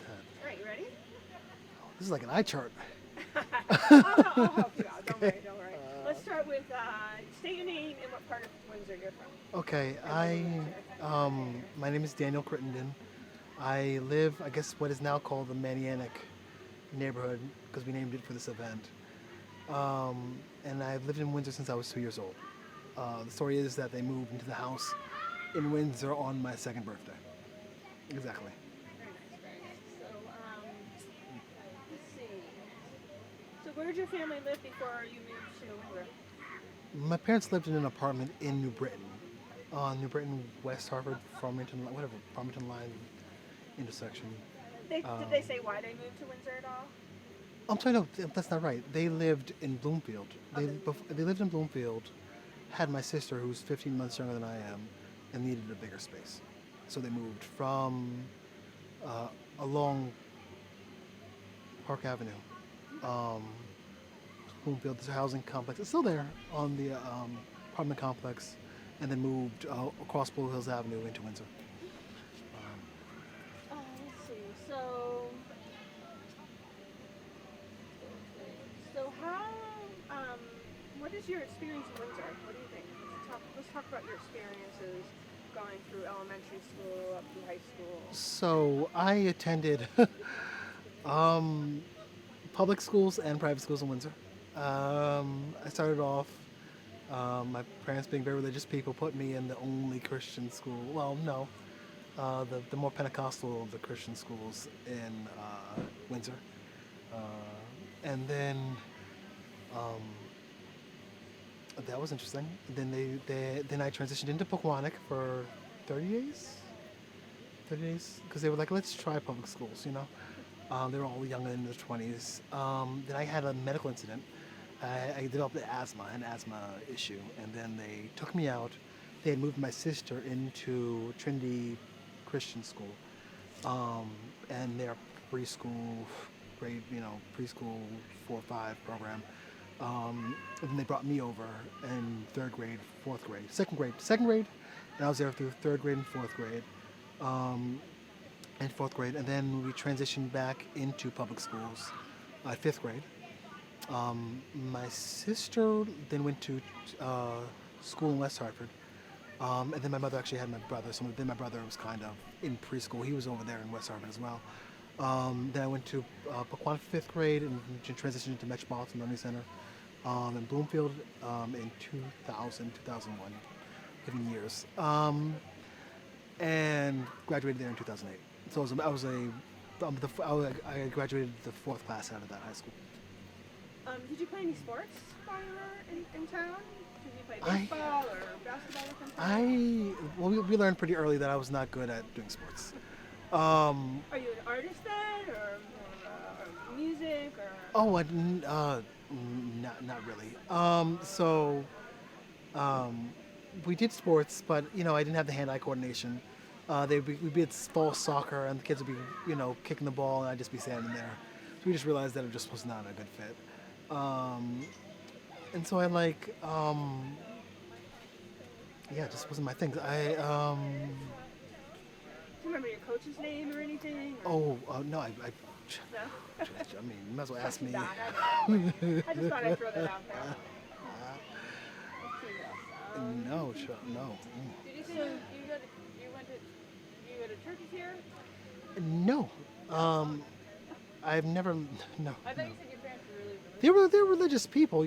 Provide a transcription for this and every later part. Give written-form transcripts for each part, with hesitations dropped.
All right, you ready? This is like an eye chart. I'll help you out. Don't worry, don't worry. Let's start with state your name and what part of Windsor you're from. Okay, my name is Daniel Crittenden. I live, I guess, what is now called the Manianic neighborhood because we named it for this event. And I've lived in Windsor since I was 2 years old. The story is that they moved into the house in Windsor on my second birthday. Exactly. Very nice, very nice. So, let's see. So, where did your family live before you moved to Windsor? My parents lived in an apartment in New Britain, New Britain, West Harvard, Farmington Line intersection. Did they say why they moved to Windsor at all? I'm sorry, no, that's not right. They lived in Bloomfield. Okay. They lived in Bloomfield, had my sister, who's 15 months younger than I am, and needed a bigger space. So they moved from along Park Avenue. Bloomfield, this housing complex. It's still there on the apartment complex, and then moved across Blue Hills Avenue into Windsor. Let's see. So how? What is your experience in Windsor? What do you think? Let's talk about your experiences going through elementary school up through high school. So I attended public schools and private schools in Windsor. I started off, my parents being very religious people put me in the only Christian school. Well, no, the more Pentecostal of the Christian schools in Windsor. And then that was interesting. Then I transitioned into Pequannock for 30 days. 30 days, because they were like, let's try public schools, you know. They were all young in their 20s. Then I had a medical incident. I developed an asthma issue, and then they took me out. They had moved my sister into Trinity Christian School, and their preschool, preschool 4 or 5 program. And then they brought me over in 3rd grade, 4th grade, 2nd grade, and I was there through 3rd grade and 4th grade. And 4th grade, and then we transitioned back into public schools at 5th grade. My sister then went to school in West Hartford, and then my mother actually had my brother, so then my brother was kind of in preschool. He was over there in West Hartford as well. Then I went to Pequannock 5th grade and transitioned into Metropolitan Learning Center in Bloomfield in 2000, 2001, given years, and graduated there in 2008. So I graduated the 4th class out of that high school. Did you play any sports while you were in town? Did you play baseball or basketball or something? We learned pretty early that I was not good at doing sports. Are you an artist then, or music, or? Oh, not really. We did sports, but I didn't have the hand-eye coordination. We'd be at fall soccer, and the kids would be, kicking the ball, and I'd just be standing there. So we just realized that it just was not a good fit. And so it just wasn't my thing. Do you remember your coach's name or anything? Or? No, I No? mean, you might as well ask me. I just thought I'd throw that out there. No. Did you say you went to churches here? No. I've never. No. I thought you said your parents were really religious. They're religious people.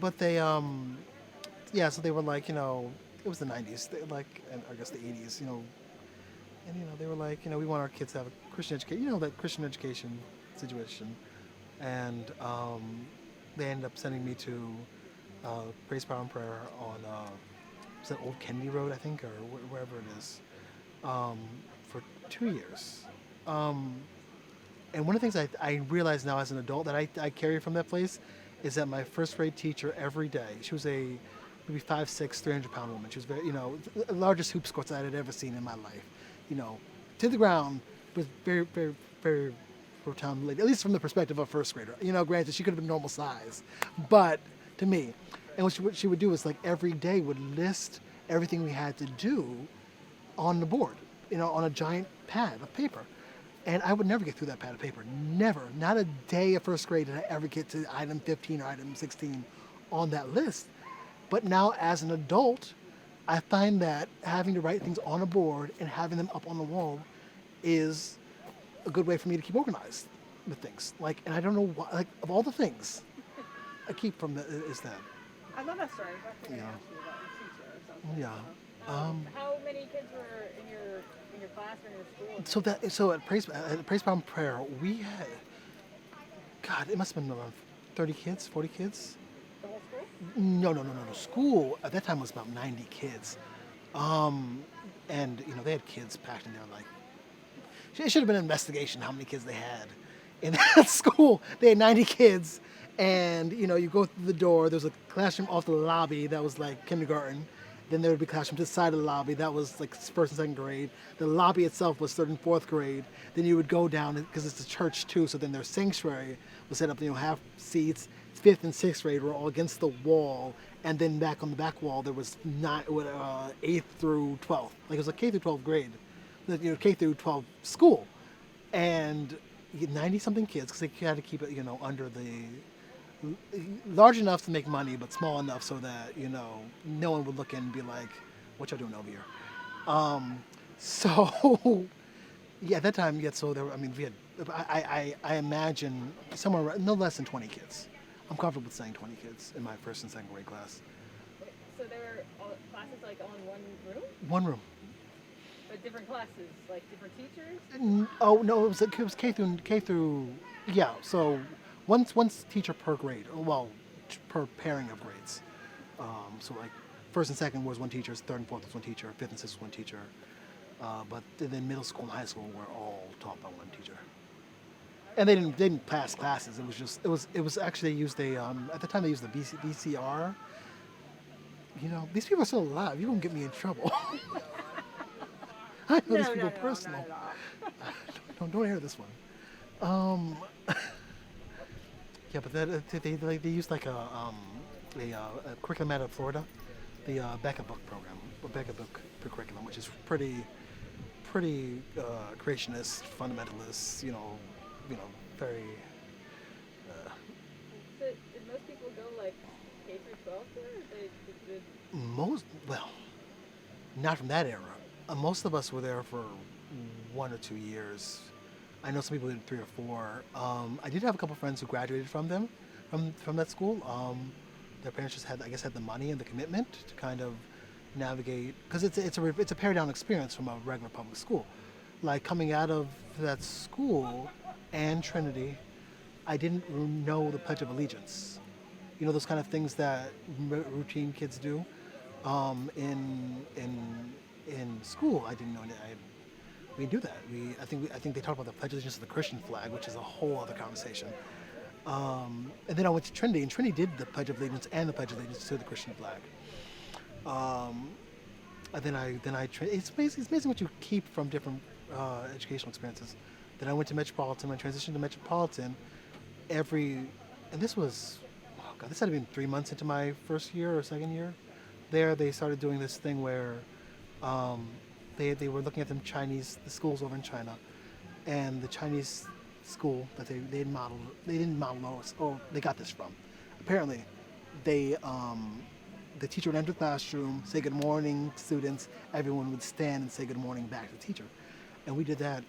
But they so they were like, it was the 90s, and I guess the 80s, and they were like, we want our kids to have a Christian education, that Christian education situation, and they ended up sending me to Praise, Power, and Prayer on is that Old Kennedy Road, I think, or wherever it is, for 2 years. And one of the things I realize now as an adult that I carry from that place is that my 1st grade teacher every day, she was a maybe 5'6", 300-pound woman. She was very, the largest hoop skirts I had ever seen in my life. To the ground, was very, very, very profound lady, at least from the perspective of a 1st grader. Granted, she could have been normal size, but to me. And what she would do is every day would list everything we had to do on the board, on a giant pad of paper. And I would never get through that pad of paper. Never. Not a day of first grade did I ever get to item 15 or item 16 on that list. But now as an adult, I find that having to write things on a board and having them up on the wall is a good way for me to keep organized with things. Like, and I don't know why, like, of all the things I keep from the, is that. I love that story. I think I Yeah. asked you about your teacher or something. Yeah. How many kids were in your class or in your school? So at Praise Bound Prayer, we had, God, it must have been around 30 kids, 40 kids. The whole school? No. School at that time was about 90 kids. And they had kids packed in there like, it should have been an investigation how many kids they had in that school. They had 90 kids, and you go through the door. There's a classroom off the lobby that was like kindergarten. Then there would be classrooms to the side of the lobby that was like first and second grade. The lobby itself was third and fourth grade. Then you would go down because it's a church too. So then their sanctuary was set up. Half seats. Fifth and sixth grade were all against the wall, and then back on the back wall there was eighth through 12th. Like it was a K through 12th grade. K through 12 school, and 90 something kids because they had to keep it, under the large enough to make money, but small enough so that no one would look in and be like, "What y'all doing over here?" So yeah, at that time, yeah. So there, we had. I imagine somewhere no less than 20 kids. I'm comfortable with saying 20 kids in my first and second grade class. So there were all classes like all in one room? One room. But different classes, like different teachers? Oh no, it was K through yeah. So once teacher per grade. Well, per pairing of grades. So like first and second was one teacher, third and fourth was one teacher, fifth and sixth was one teacher. But then middle school and high school were all taught by one teacher. And they didn't pass classes. It was actually they used at the time they used the VCR. These people are still alive. You won't get me in trouble. I know these people personal. Not at all. Don't air this one. Yeah, but they used like a curriculum out of Florida, the Becca Book program, Becca Book curriculum, which is pretty creationist, fundamentalist. Very. So did most people go like K through 12 there? Not from that era. Most of us were there for 1 or 2 years. I know some people did 3 or 4. I did have a couple friends who graduated from that school. Their parents just had the money and the commitment to kind of navigate, because it's a pared down experience from a regular public school. Like coming out of that school and Trinity, I didn't know the Pledge of Allegiance. Those kind of things that routine kids do in school. I didn't know we do that. I think they talk about the Pledge of Allegiance to the Christian flag, which is a whole other conversation. And then I went to Trinity, and Trinity did the Pledge of Allegiance and the Pledge of Allegiance to the Christian flag. And then it's amazing what you keep from different educational experiences. Then I went to Metropolitan. When I transitioned to Metropolitan, and this was, this had been 3 months into my first year or second year. There, they started doing this thing where they were looking at the schools over in China, and the Chinese school that they didn't model us, or they got this from. Apparently, the teacher would enter the classroom, say good morning, students. Everyone would stand and say good morning back to the teacher, and we did that,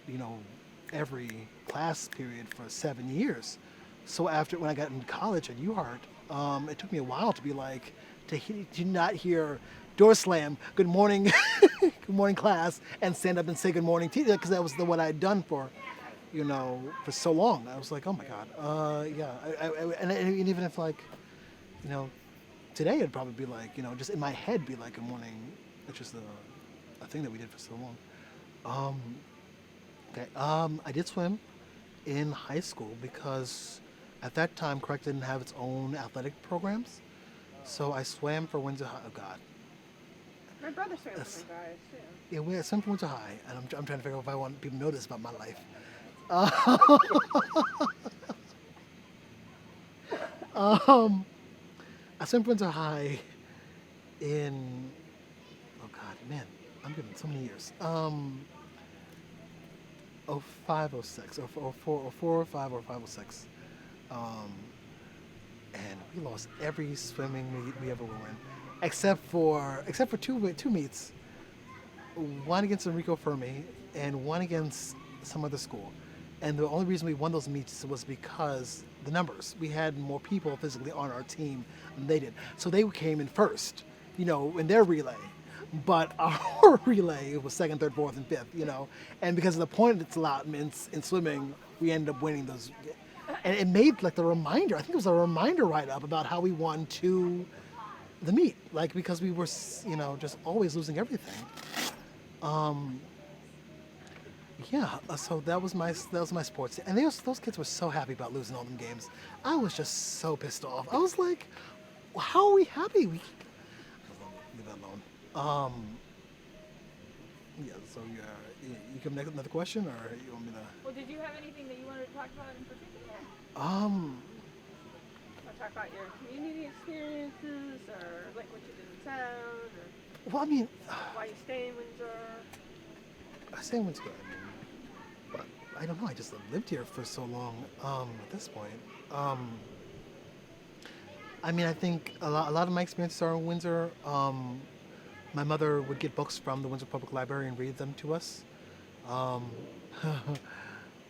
every class period for 7 years. So when I got into college at UHart, it took me a while to be like, to not hear door slam, good morning, good morning class, and stand up and say good morning teacher, because that was what I had done for so long. I was like, oh my God, yeah. And even if today it'd probably be like, just in my head be like good morning, which is a thing that we did for so long. Okay. I did swim in high school because at that time Crittenden didn't have its own athletic programs. So I swam for Windsor High. Oh God. My brother swam with some guys too. Yeah, I swam for Windsor High, and I'm trying to figure out if I want people to know this about my life. I swam for Windsor High in, oh God, man, I'm giving so many years. 0506 or 405 or 506. Um, and we lost every swimming meet we ever were in, except for two meets, one against Enrico Fermi and one against some other school. And the only reason we won those meets was because the numbers. We had more people physically on our team than they did. So they came in first, in their relay. But our relay was second, third, fourth, and fifth, And because of the point allotments in swimming, we ended up winning those. And it made like the reminder, I think it was a reminder write-up about how we won the meet. Like, because we were, just always losing everything. Yeah, so that was my sports, and those kids were so happy about losing all them games. I was just so pissed off. I was like, "How are we happy? Leave that alone." Yeah. So you come next another question, or you want me to? Well, did you have anything that you wanted to talk about in particular? Want to talk about your community experiences, or like what you did in town, or Well, I mean, why you stay in Windsor? I say Windsor. But I don't know. I just lived here for so long. At this point, I mean, I think a lot of my experiences are in Windsor. My mother would get books from the Windsor Public Library and read them to us.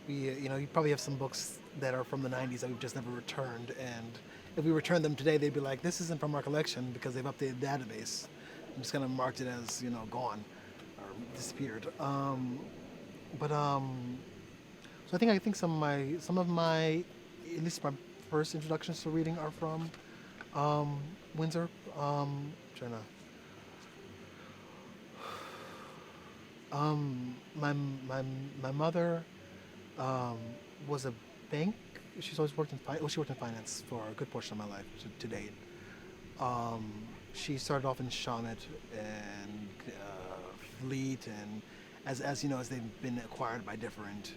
You probably have some books that are from the 90s that we've just never returned. And if we return them today, they'd be like, this isn't from our collection because they've updated the database. I'm just kind of marked it as, gone or disappeared. So I think some of my, at least my first introductions to reading are from Windsor. Trying to. My mother was a bank. She's always worked in she worked in finance for a good portion of my life to date. She started off in Shawmut and Fleet, and as you know, as they've been acquired by different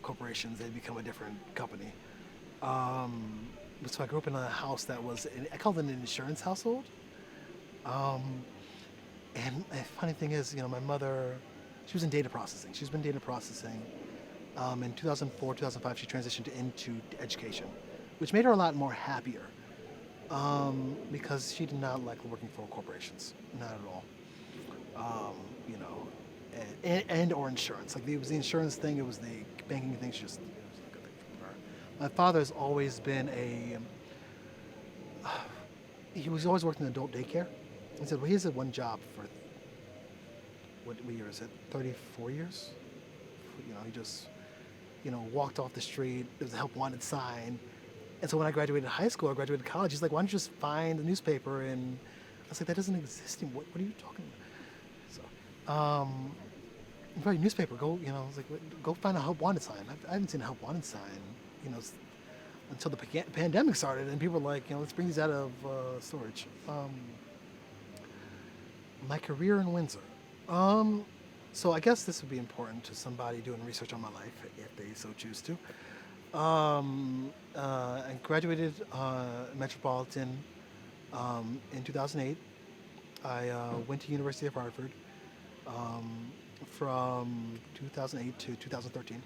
corporations, they become a different company. So I grew up in a house that was, I called it an insurance household. And the funny thing is, my mother, she was in data processing. She's been data processing. In 2004, 2005, she transitioned into education, which made her a lot more happier because she did not like working for corporations, not at all. And or insurance. Like, it was the insurance thing, it was the banking thing. It was a good thing for her. My father's always been he was always working in adult daycare. He said, well, he has one job for, what year is it, 34 years? He just, walked off the street. There was a help wanted sign. And so when I graduated high school, I graduated college, he's like, why don't you just find a newspaper? And I was like, that doesn't exist anymore. What are you talking about? So, right, newspaper, go, I was like, go find a help wanted sign. I haven't seen a help wanted sign, until the pandemic started, and people were like, let's bring these out of storage. My career in Windsor. So I guess this would be important to somebody doing research on my life, if they so choose to. I graduated Metropolitan in 2008. I went to University of Hartford from 2008 to 2013.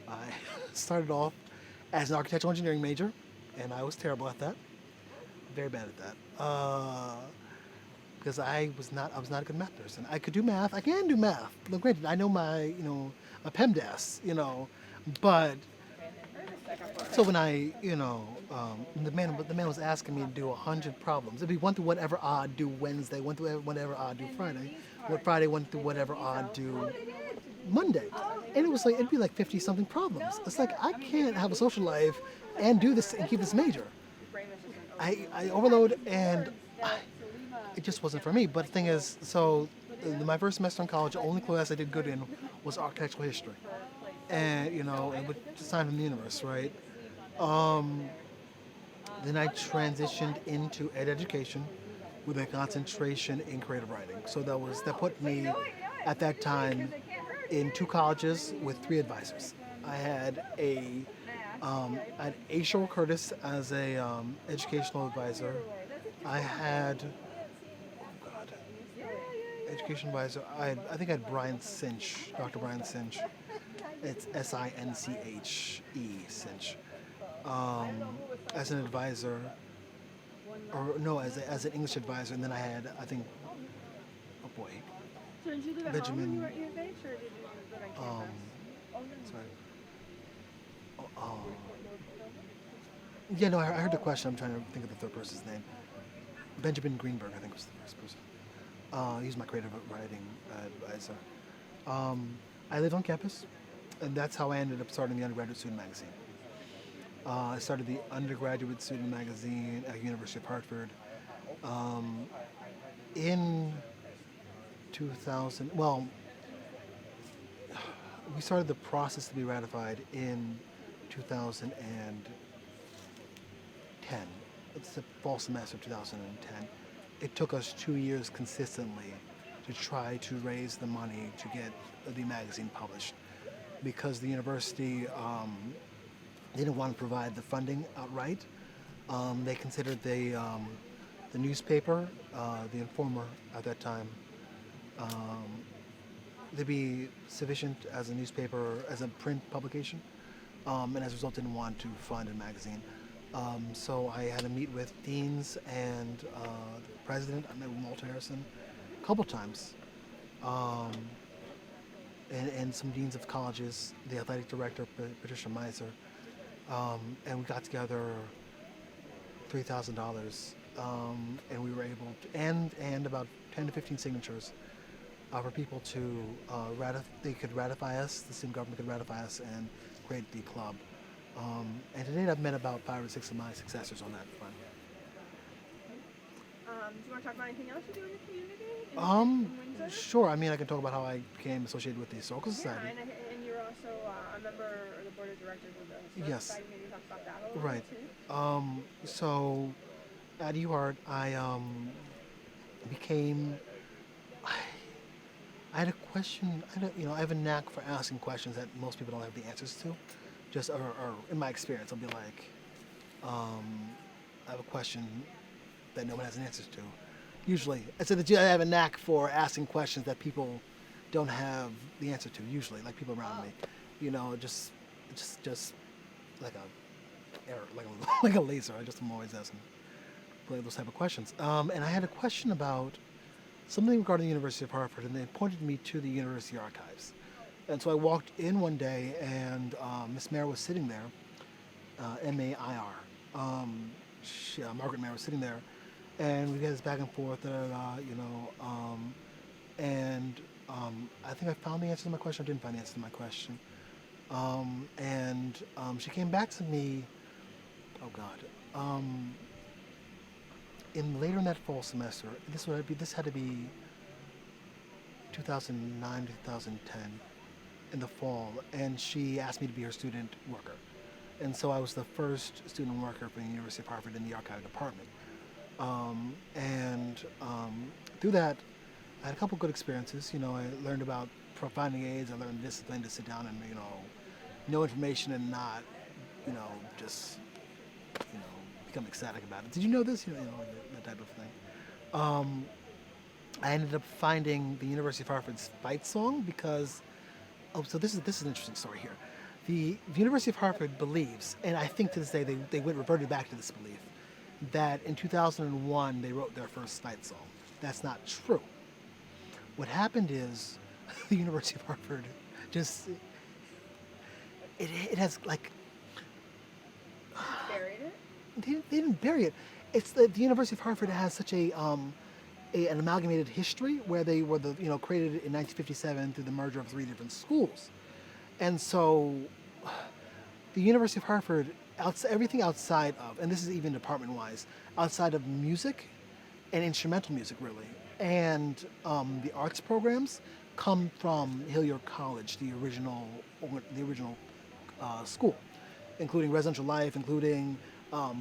I started off as an architectural engineering major, and I was terrible at that. Very bad at that. Because I was not a good math person. I could do math. I can do math. Look, granted, I know my PEMDAS, but so when I, the man was asking me to do 100 problems. It'd be one through whatever odd do Wednesday, one through whatever odd do Friday, Friday one through whatever odd do Monday, and it was like it'd be like 50 something problems. It's like I can't have a social life and do this and keep this major. I overload and. It just wasn't for me. But the thing is, so my first semester in college, the only class I did good in was architectural history, and it would just sign from the universe, right? Then I transitioned into education with a concentration in creative writing. So that put me at that time in 2 colleges with 3 advisors. I had A. Shore Curtis as a educational advisor. I had education advisor. I think I had Brian Cinch, Dr. Brian Cinch. It's Sinche, Cinch. As an advisor, or no, as an English advisor, and then I had, I think, oh boy, So did you live at home when you Benjamin. were at U of H, or did you live on Um, campus? sorry. Oh, yeah, no, I heard the question. I'm trying to think of the third person's name. Benjamin Greenberg, I think, was the first person. He's my creative writing advisor. I lived on campus, and that's how I ended up starting the undergraduate student magazine. I started the undergraduate student magazine at University of Hartford in 2000. Well, we started the process to be ratified in 2010. It's the fall semester of 2010. It took us 2 years consistently to try to raise the money to get the magazine published because the university didn't want to provide the funding outright. They considered the newspaper, the Informer at that time, to be sufficient as a newspaper, as a print publication, and as a result didn't want to fund a magazine. So I had to meet with deans and the president. I met with Walter Harrison a couple times, and some deans of colleges, the athletic director, Patricia Meiser, and we got together $3,000, and we were able to, and about 10 to 15 signatures for people to they could ratify us, the student government could ratify us and create the club. And to date, I've met about 5 or 6 of my successors on that front. Do you want to talk about anything else you do in your community in Windsor? Sure. I mean, I can talk about how I became associated with the Historical Society. Yeah, and you're also a member of the board of directors of the Historical Yes. Society. Maybe talk about that a little Right. bit too. So at UArt, I became. I had a question. I have a knack for asking questions that most people don't have the answers to. Just or in my experience, I'll be like, I have a question that no one has an answer to. Usually, I said that I have a knack for asking questions that people don't have the answer to. Usually, like people around me, just like a error, like a laser. I'm always asking those type of questions. And I had a question about something regarding the University of Hartford, and they pointed me to the university archives. And so I walked in one day, and Miss Mayer was sitting there, M-A-I-R. Margaret Mayer was sitting there, and we had this back and forth, and I think I found the answer to my question. I didn't find the answer to my question. And she came back to me, oh God, later in that fall semester. This had to be 2009, 2010. In the fall, and she asked me to be her student worker. And so I was the first student worker for the University of Hartford in the archive department. Through that, I had a couple good experiences. I learned about finding aids. I learned discipline to sit down and, know information and not, just, become ecstatic about it. Did you know this? That type of thing. I ended up finding the University of Hartford's fight song because so this is an interesting story here. The University of Hartford believes, and I think to this day they reverted back to this belief, that in 2001 they wrote their first fight song. That's not true. What happened is the University of Hartford just it has like Buried it? they didn't bury it. It's the University of Hartford has such an amalgamated history where they were created in 1957 through the merger of 3 different schools, and so the University of Hartford, everything outside of, and this is even department-wise, outside of music and instrumental music really, and the arts programs come from Hilliard College, the original school, including residential life, including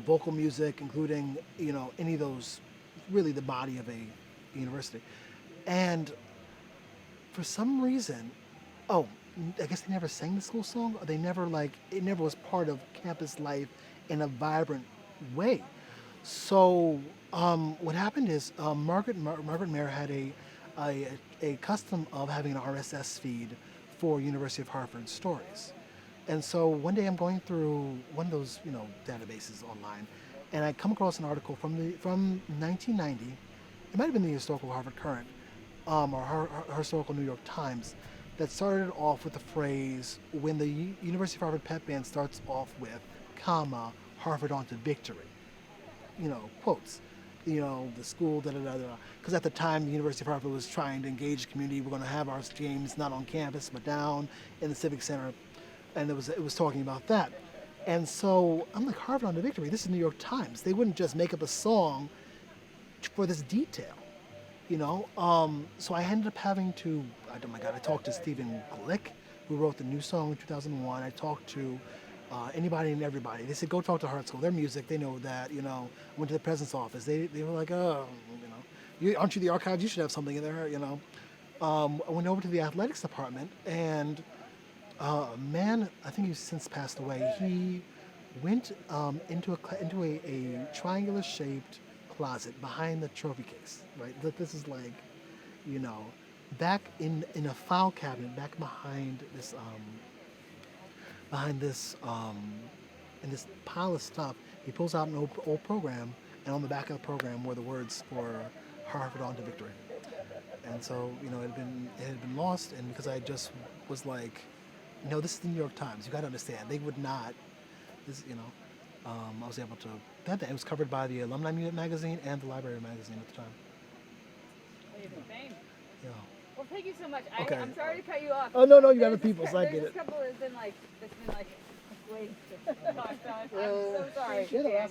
vocal music, including any of those, really the body of a university. And for some reason, I guess they never sang the school song, or they never it never was part of campus life in a vibrant way. So what happened is Margaret Mayer had a custom of having an RSS feed for University of Harvard Stories. And so one day I'm going through one of those, databases online, and I come across an article from 1990. It might have been the Historical Harvard Current, or Historical New York Times, that started off with the phrase, when the University of Harvard pep band starts off with, comma, Harvard on to victory. Quotes. The school, da da da da. Because at the time, the University of Harvard was trying to engage the community. We're going to have our games not on campus, but down in the Civic Center. And it was talking about that. And so I'm like, Harvard on to victory. This is New York Times. They wouldn't just make up a song for this detail. So I ended up having to, I talked to Stephen Glick, who wrote the new song in 2001. I talked to anybody and everybody. They said, go talk to Heart School. Their music, they know that, I went to the president's office. They were like, oh, aren't you the archives? You should have something in there, I went over to the athletics department, and a man, I think he's since passed away, he went into a triangular-shaped closet behind the trophy case, right? This is like, back in a file cabinet, back behind this in this pile of stuff. He pulls out an old program, and on the back of the program were the words for Harvard on to victory. And so, it had been lost, and because I just was like, this is the New York Times. You got to understand, they would not. I was able to. It was covered by the Alumni magazine and the Library magazine at the time. Amazing. Thanks. Yeah. Well, thank you so much. Okay. I'm sorry to cut you off. Oh no, you got the There's people, so I there's get this it. couple that's been like, wait. I'm so sorry. Yeah,